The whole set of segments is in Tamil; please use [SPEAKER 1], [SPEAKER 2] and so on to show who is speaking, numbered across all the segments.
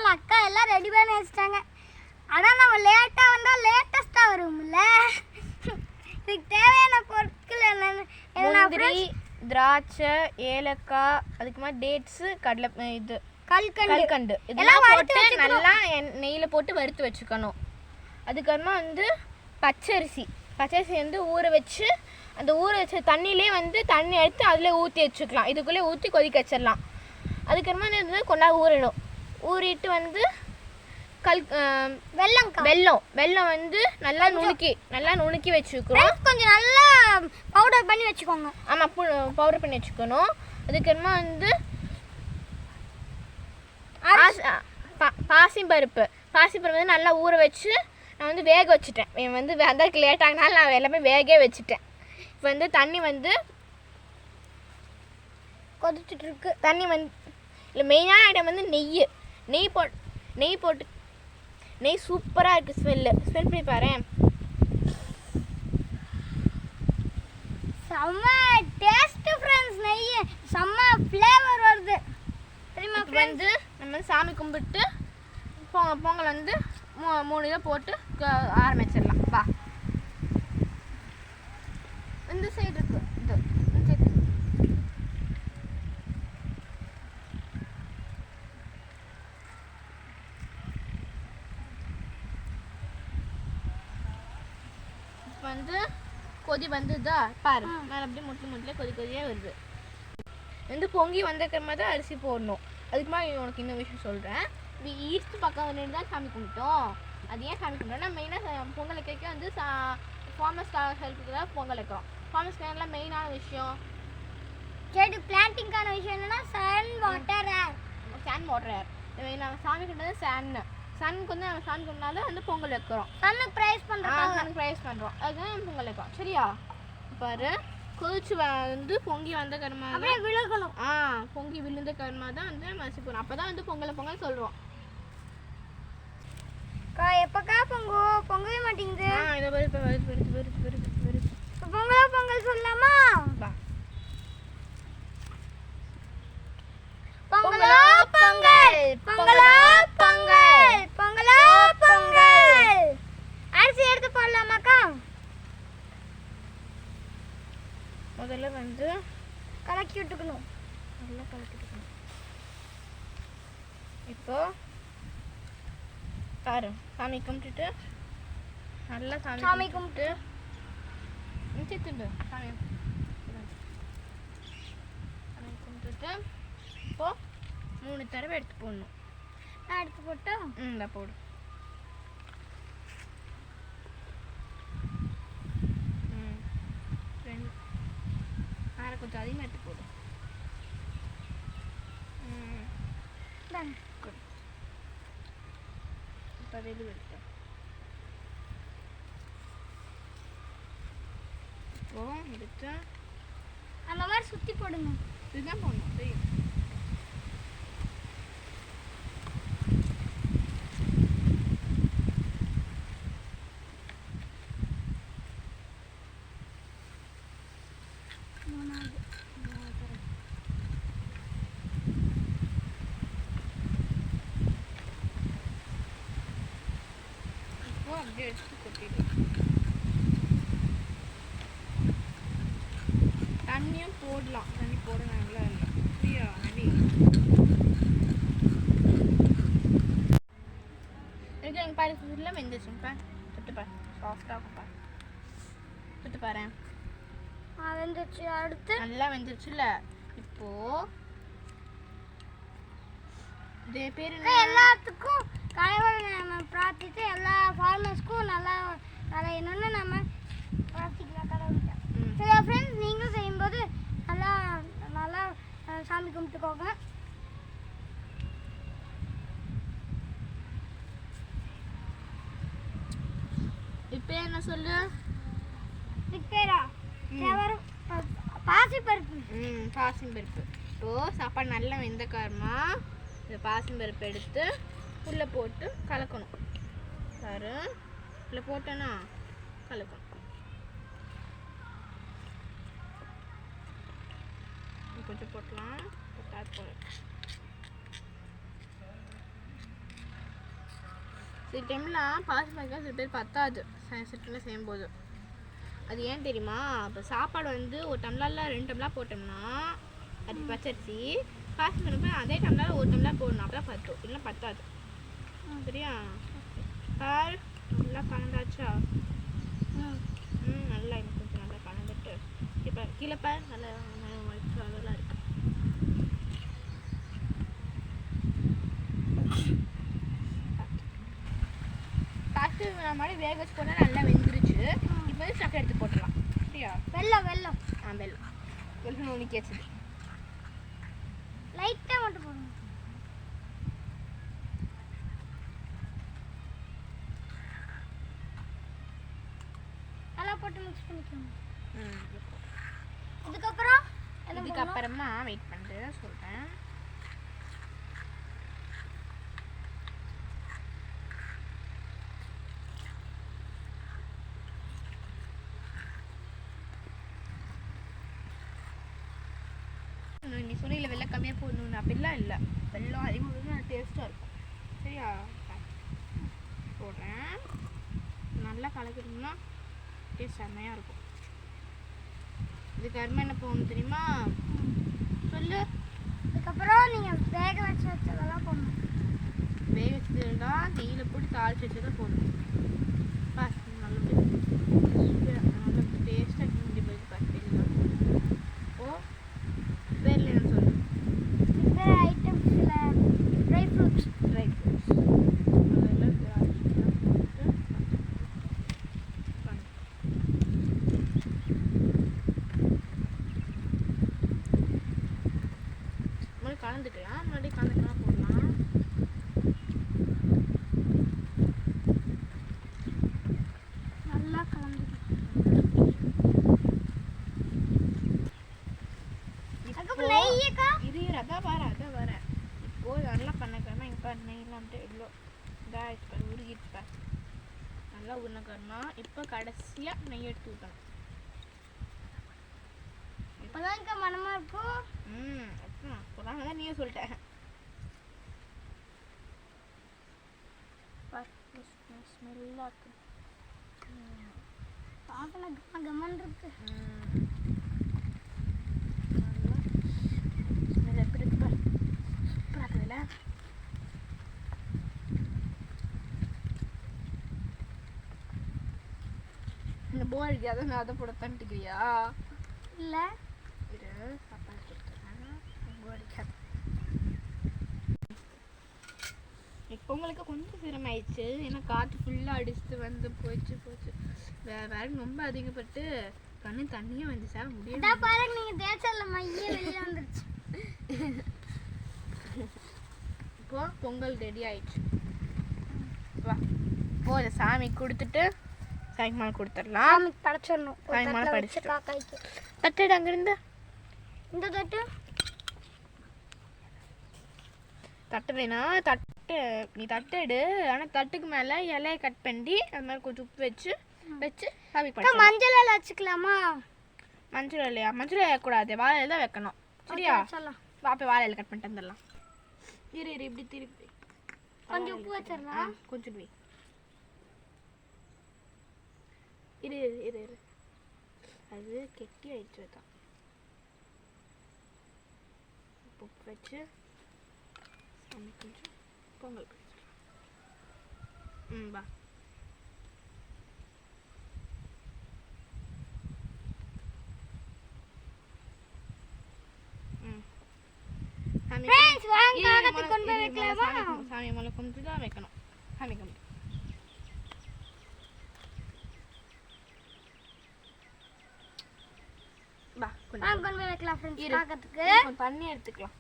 [SPEAKER 1] நம்ம அக்கா எல்லாம் ரெடி பண்ணி வச்சிட்டாங்க. ஆனால் நம்ம லேட்டாக வந்தால் லேட்டஸ்ட்டாக வரும்ல. இதுக்கு தேவையான பொருட்கள் என்னென்னு
[SPEAKER 2] முந்திரி, திராட்சை, ஏலக்காய், அதுக்கு மாதிரி டேட்ஸு, கடலை இது கல்கண்டு இதெல்லாம் போட்டு நல்லா நெய்யில் போட்டு வறுத்து வச்சுக்கணும். அதுக்கப்புறமா வந்து பச்சரிசி வந்து ஊற வச்சு அந்த ஊற வச்ச தண்ணியிலே வந்து தண்ணி எடுத்து அதில் ஊற்றி வச்சுக்கலாம். இதுக்குள்ளே ஊற்றி கொதிக்க வச்சிடலாம். அதுக்கப்புறமா வந்து கொண்டா ஊறணும். ஊறிட்டு வந்து வெல்லம் வந்து நல்லா நுணுக்கி வச்சுக்கிறோம்.
[SPEAKER 1] கொஞ்சம் நல்லா பவுடர் பண்ணி வச்சுக்கோங்க.
[SPEAKER 2] ஆமாம், பவுடர் பண்ணி வச்சுக்கணும். அதுக்கப்புறமா வந்து பாசிப்பருப்பு வந்து நல்லா ஊற வச்சு நான் வந்து வேக வச்சுட்டேன். வந்து வந்ததுக்கு லேட் ஆகினாலும் நான் எல்லாமே வேக வச்சுட்டேன். இப்போ வந்து தண்ணி வந்து
[SPEAKER 1] கொதிச்சுட்ருக்கு.
[SPEAKER 2] தண்ணி வந்து இல்லை, மெயினான ஐட்டம் வந்து நெய் சூப்பராக இருக்குது. ஸ்மெல் பண்ணி பாரு.
[SPEAKER 1] செம்ம டேஸ்ட் ஃப்ரெண்ட்ஸ். நெய் செம்ம ஃப்ளேவர் வருது தெரியுமா?
[SPEAKER 2] வந்து நம்ம சாமி கும்பிட்டு பொங்கல் வந்து 3 இதை போட்டு ஆரம்பிச்சிடலாம். வா, இந்த சைடு இருக்கு. வந்து கொதி வந்துதா பாரு, மேலே அப்படியே முட்டிலே கொதியாக வருது. வந்து பொங்கி வந்தக்கிற தான் அரிசி போடணும். அதுக்கு மாதிரி உனக்கு இன்னும் விஷயம் சொல்கிறேன். ஈஸ்ட் பக்கம் வந்துட்டு தான் சாமி கும்பிட்டோம். அது ஏன் சாமி கும்பிட்டோம்னா மெயினாக பொங்கல் வைக்க வந்து ஃபார்மர்ஸ் ஹெல்ப்புக்கு தான் பொங்கல் வைக்கிறோம். ஃபார்மர்ஸ்க்கு எல்லாம் மெயினான விஷயம்
[SPEAKER 1] செடி பிளான்டிங்கான விஷயம் என்னன்னா சன் வாட்டர் ஏர்.
[SPEAKER 2] நம்ம சாமி கும்பிட்டது சன்னுக்கு வந்து நம்ம சாமி கும்பிட்டாலும் வந்து பொங்கல் வைக்கிறோம்.
[SPEAKER 1] சன்னுக்கு ப்ரைஸ்
[SPEAKER 2] பண்ணுறோம். அதுதான் நம்ம பொங்கல் வைக்கிறோம். சரியா? பாரு, கொதிச்சு வந்து பொங்கி வந்த கருமா
[SPEAKER 1] அப்படியே விழுகணும்.
[SPEAKER 2] பொங்கி விழுந்த கருமா தான் வந்து மசி போகணும். அப்போ தான் வந்து பொங்கல் சொல்கிறோம்.
[SPEAKER 1] எப்பக்கா பொங்கவே மாட்டேங்குது.
[SPEAKER 2] இதை வருது.
[SPEAKER 1] பொங்கல் சொல்லலாமா? பொங்கலோ பொங்கல். அரிசி எடுத்து போடலாமாக்கா?
[SPEAKER 2] முதல்ல வந்து
[SPEAKER 1] கலக்கி விட்டுக்கணும்.
[SPEAKER 2] இப்போ பாரு, சாமி கும்பிட்டுட்டு நல்லா சாமி கும்பிட்டு சாமி கும்பிட்டுட்டு இப்போ 3 தடவை எடுத்து போடணும்.
[SPEAKER 1] நான் எடுத்து போட்டா
[SPEAKER 2] இந்த போடு. கொஞ்சம் அதிகமாக எடுத்து போடு. இப்போ அது எடுத்து இப்போ எடுத்து
[SPEAKER 1] அந்த மாதிரி சுற்றி போடுங்க.
[SPEAKER 2] இதுதான் போடணும். தெரியும். அப்படியே எடுத்து கொட்டிடு. தண்ணியும் போடலாம். தண்ணி போடுறாங்களா இல்லை? ஃப்ரீயா அடி எனக்கு எங்கள் பாரு ஃபுல்லாக வெந்துச்சுப்பா. தொட்டுப்பாரு, சாஃப்டாக பாரு. தொட்டு பாரு,
[SPEAKER 1] வெந்துச்சு. அடுத்து
[SPEAKER 2] நல்லா வெந்துருச்சுல்ல. இப்போ இதே பேர்
[SPEAKER 1] எல்லாத்துக்கும் கடவுளை நம்ம பிரார்த்தித்து எல்லா ஃபார்மர்ஸ்க்கும் நல்லா விளையணும்னு நம்ம பிரார்த்திக்கலாம் கடவுள்கிட்ட. சரி ஃப்ரெண்ட்ஸ், நீங்களும் செய்யும்போது நல்லா சாமி கும்பிட்டுக்கோங்க.
[SPEAKER 2] இப்போ என்ன சொல்லு?
[SPEAKER 1] பேரா பாசிப்பருப்பு.
[SPEAKER 2] பாசிப்பருப்பு. இப்போ சாப்பாடு நல்லா வெந்த காரமா இந்த பாசிப்பருப்பு எடுத்து உள்ளே போட்டு கலக்கணும். பாரு, உள்ளே போட்டோன்னா கலக்கணும். கொஞ்சம் போட்டலாம். போட்டால் போல சில டைம்லாம் பாசிமரிக்காய் சில பேர் பத்தாது சில டைமில் செய்யும்போது. அது ஏன் தெரியுமா? இப்போ சாப்பாடு வந்து ஒரு டம்ளரில் 2 டம்ளர் போட்டோம்னா அது பச்சரிசி, பாசிமரிக்கு அதே டம்ளர் 1 டம்ளர் போடணும். அப்போ தான் பத்தும், இல்லைன்னா பத்தாது. சரியா? பார் நல்லா கலந்தாச்சா? நல்லா இன்னும் கொஞ்சம் நல்லா கலந்துட்டு இப்போ கீழே பார் நல்லா அதெல்லாம் இருக்கு. பார்த்து மாதிரி வேக வச்சு போனால் நல்லா வெந்துருச்சு. இப்போ வந்து சக்கரை எடுத்து போட்டுடலாம். சரியா?
[SPEAKER 1] வெல்லம்
[SPEAKER 2] வெல்லம் நுணுக்கி வச்சது
[SPEAKER 1] லைட்டாக மட்டும் போடணும். நல்லா போட்டு மிக்ஸ் பண்ணிக்கணும்.
[SPEAKER 2] இதுக்கப்புறமா வெயிட் பண்ணிட்டு சொல்கிறேன். நீ சொன்ன வெள்ளம் கம்மியாக போடணும்னு அப்படிலாம் இல்லை, வெள்ளம் அதிகமாக டேஸ்ட்டாக இருக்கும். சரியா? போடுறேன். நல்லா கலக்கிட்டோம்னா டேஸ்ட் செம்மையாக இருக்கும். இதுக்கு அருமை என்ன போகணும் தெரியுமா? சொல்லு.
[SPEAKER 1] அதுக்கப்புறம் நீங்கள் வேக வச்சதெல்லாம் போடணும்.
[SPEAKER 2] வேக வச்சதுதான் நெய்யில் போட்டு தாளிச்சு வச்சதான் போடணும். நல்ல டேஸ்ட்டாக கிண்டி போயிட்டு பார்த்தீங்களா? ஓ வேறு என்ன சொல்லு?
[SPEAKER 1] வேறு ஐட்டம்ஸில் ட்ரை ஃப்ரூட்ஸ்
[SPEAKER 2] கலந்துக்கலாம். முன்னாடி கலந்துக்கலாம் போடலாம்.
[SPEAKER 1] நல்லா கலந்துக்கலாம்.
[SPEAKER 2] இது அதான் வரேன். இப்போ நல்லா பண்ணக்கறமா இப்போ நெய்லாம்ட்டு எவ்வளோ இதாக உருகிட்டு நல்லா உருணக்கறமா. இப்போ கடைசியாக நெய் எடுத்து ஊற்றணும்.
[SPEAKER 1] இப்போதான் மனமாக இருக்கும்.
[SPEAKER 2] அதான் நீயே சொல்லிட்டேன். ஸ்மெல்லாக இருக்கு.
[SPEAKER 1] பார்க்கலாம் கம்மன் இருக்கு.
[SPEAKER 2] ஸ்மெல் எப்படி இருக்கு பாரு. சூப்பராக இருக்குதுல்ல? இந்த போர் அடிக்காத நான் அதை போட தந்துக்கிறியா?
[SPEAKER 1] இல்லை
[SPEAKER 2] சாப்பாடு கொடுத்துறேன். போர் அடிக்காது. பொங்கலுக்கு கொஞ்சம் சிரமம் ஆயிடுச்சு. ஏன்னா காற்று ஃபுல்லாக அடிச்சுட்டு வந்து போச்சு. வேற ரொம்ப அதிகப்பட்டு கண்ணு தண்ணியும் வந்துச்சா முடியும்.
[SPEAKER 1] பாருங்க நீங்கள் தேய்ச்சல மையே வெளியே வந்துருச்சு.
[SPEAKER 2] இப்போ பொங்கல் ரெடி ஆயிடுச்சு. வா போ இதை சாமி கொடுத்துட்டு சாமிக்கு மேலே கொடுத்துடலாம்.
[SPEAKER 1] படைச்சிடணும்.
[SPEAKER 2] சாமி மேலே படிச்சுட்டு
[SPEAKER 1] காக்காய்க்கு
[SPEAKER 2] தட்டுடு. அங்கேருந்து இந்த தட்டு வேணா நீ தட்டுடு. ஆனால் தட்டுக்கு மேலே இலையை கட் பண்ணி அது மாதிரி கொஞ்சம் உப்பு வச்சு சாமி படிச்சு.
[SPEAKER 1] மஞ்சள் இலை வச்சுக்கலாமா?
[SPEAKER 2] மஞ்சள் இல்லையா? மஞ்சள் வைக்கக்கூடாது, வாழை இலை தான் வைக்கணும். சரியா? வாப்பை வாழை இலை கட் பண்ணிட்டு வந்துடலாம். இரு இப்படி திருப்பி
[SPEAKER 1] கொஞ்சம் உப்பு வச்சிடலாம்.
[SPEAKER 2] கொஞ்சம் வை. இரு அது கெட்டி ஆயிடுச்சு தான். உப்பு வச்சு சாமி கொஞ்சம் பொங்கல் படிச்சிடலாம். வா சாமி மேலே கொண்டு தான் வைக்கணும். சாமி கும்பிட்டு தண்ணி எடுத்துக்கலாம்.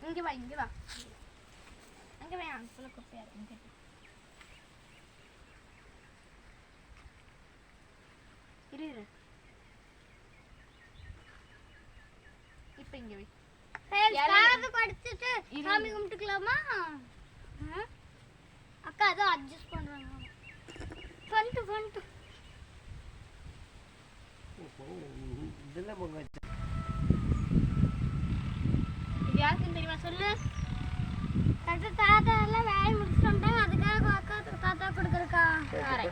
[SPEAKER 2] இங்க வா அங்க வே. அங்க குப்பையா இருக்கு. இரு இப்ப இங்க வை.
[SPEAKER 1] படிச்சுட்டு சாமி கும்பிட்டுக்கலாமா? அக்கா அதை அட்ஜஸ்ட் பண்றாங்க. பண்ணிட்டு
[SPEAKER 3] இதெல்லாம் பொங்க வச்சு
[SPEAKER 2] இது யாருக்குன்னு தெரியுமா சொல்லு?
[SPEAKER 1] தாத்தா எல்லாம் வேலை முடிச்சுட்டு வந்துட்டாங்க, அதுக்காக அக்கா தாத்தா கொடுக்குறக்கா.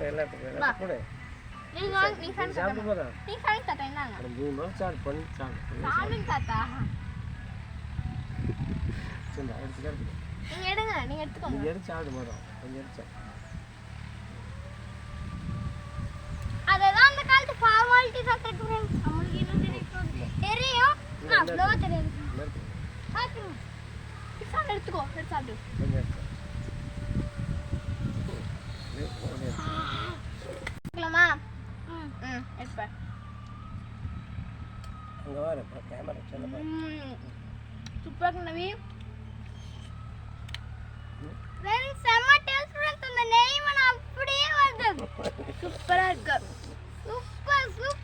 [SPEAKER 3] எல்லாத்துக்கும் கூட
[SPEAKER 2] நீ வாங்க, நீ சாப்பிடு
[SPEAKER 3] சாப்பிட்டு போதா
[SPEAKER 2] நீ சாப்பிடு தாத்தா. என்னங்க
[SPEAKER 3] ஒரு 3 நாள் சாப்பிட்டு பண்ணி சாப்பிட்டு
[SPEAKER 2] சாப்பிடுங்க தாத்தா.
[SPEAKER 3] சரி எடுத்துக்க
[SPEAKER 2] நீங்க எடுங்க, நீங்க எடுத்துக்கோங்க.
[SPEAKER 3] நீ எடுத்து சாப்பிடு போதும் கொஞ்சம் எடுத்து
[SPEAKER 1] அதெல்லாம் அந்த காலத்து ஃபார்மாலிட்டி தான் கட்டுறேன். அவங்களுக்கு இன்னும் தெரியும், அவ்வளோ தெரியாது. பார்த்துருங்க,
[SPEAKER 2] சாப்பிடு, எடுத்துக்கோ, எடுத்து சாப்பிடு.
[SPEAKER 3] கொஞ்சம் எடுத்து
[SPEAKER 2] எடுக்கலாமா? எடுப்பேன்.
[SPEAKER 3] அங்கே வர கேமரா சொல்ல
[SPEAKER 2] சூப்பராக இருக்கு நவி.
[SPEAKER 1] ஃப்ரெண்ட்ஸ் செம்ம டேஸ்ட் ஃப்ரெண்ட்ஸ், அந்த நெய் மணம் அப்படியே வருது.
[SPEAKER 2] சூப்பராக இருக்கு.
[SPEAKER 1] Super super.